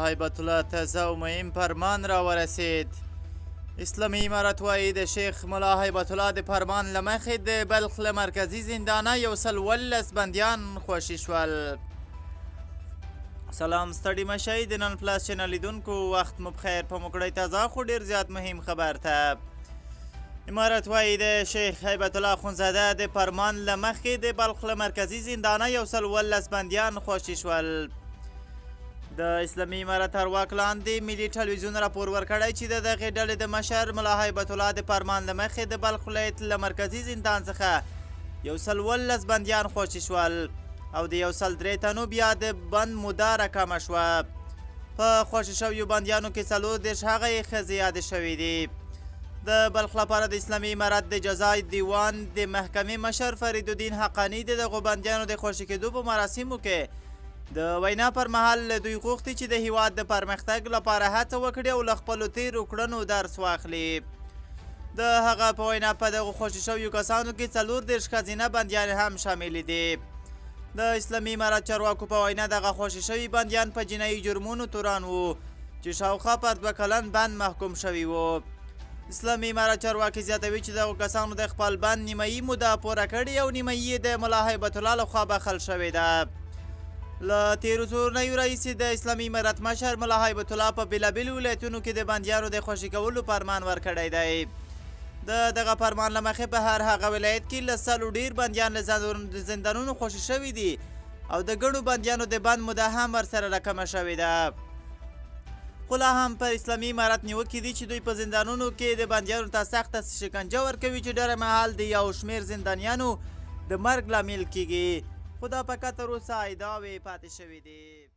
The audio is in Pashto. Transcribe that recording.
هیبت الله تازه و مهم فرمان را ورسید. اسلامي امارت وایي د شیخ ملا هیبت الله د فرمان له مخې د بلخ له مرکزي زندانه 119 بندیان خوشي شول. سلام ستړي مشئ د نن پلس چینل لیدونکو، وخت مو بخیر. په موکړی تازه خو ډېر زیات مهم خبر ته. امارت وایي د شیخ هیبت الله اخندزاده د فرمان له مخې د بلخ له مرکزي زندانه 119 بندیان خوشي شول. د اسلامي امارت تر واک لاندې ملي ټلویزیون راپور ورکړی چې د دغې ډلې د مشر ملا هیبت الله د فرمان له مخې د بلخ ولایت له مرکزي زندان څخه 119 بندیان خوشي شول او د 103 تنو بیا د بند موده راکمه شوه. په خوشي شویو بندیانو کې 40 هغه ښځې یادې شوې دي. د بلخ لپاره د اسلامي امارت د جزای دیوان د محکمې مشر فریدالدین حقانی د دغو بندیانو د خوشي کېدو په مراسمو کې د وینا پر مهال دوی غوښتي چې د هیواد د پرمختګ لپاره هڅه وکړي او له خپلو تیرو کړنو درس واخلي. د هغه په وینا په دغو خوشي شویو کسانو کې 40 ښځینه بندیان هم شامل دي. د اسلامي امارت چارواکو په وینا دغه خوشي شوي بندیان په جنایي جرمونو تورن وو چې شاوخوا پر 2 کلن بند محکوم شوي وو. اسلامي امارت چارواکي زیاتوي چې دغو کسانو د خپل بند نیمایي موده پوره کړې او نیمایي یې د ملا هیبت الله لخوا بخښل شوې ده. له تیرو څورنیو راهیسې د اسلامي امارت مشر ملا هیبت الله په بېلابېلو ولایتونو کې د بندیانو د خوشي کولو فرمان ورکړی دی. د دغه فرمان له مخې په هر هغه ولایت کې له 100 ډېر بندیان له زندانونو خوشي شوي دي او د ګڼو بندیانو د بند موده هم ورسره راکمه شوې ده. خو لا هم پر اسلامي امارت نیوکې دي چې دوی په زندانونو کې د بندیانو ته سخته شکنجه ورکوي چې ډېر مهال د یو شمېر زندانیانو د مرګ لامل کیږي. خو دا فقط تر اوسه ادعاوې پاتې شوې دي.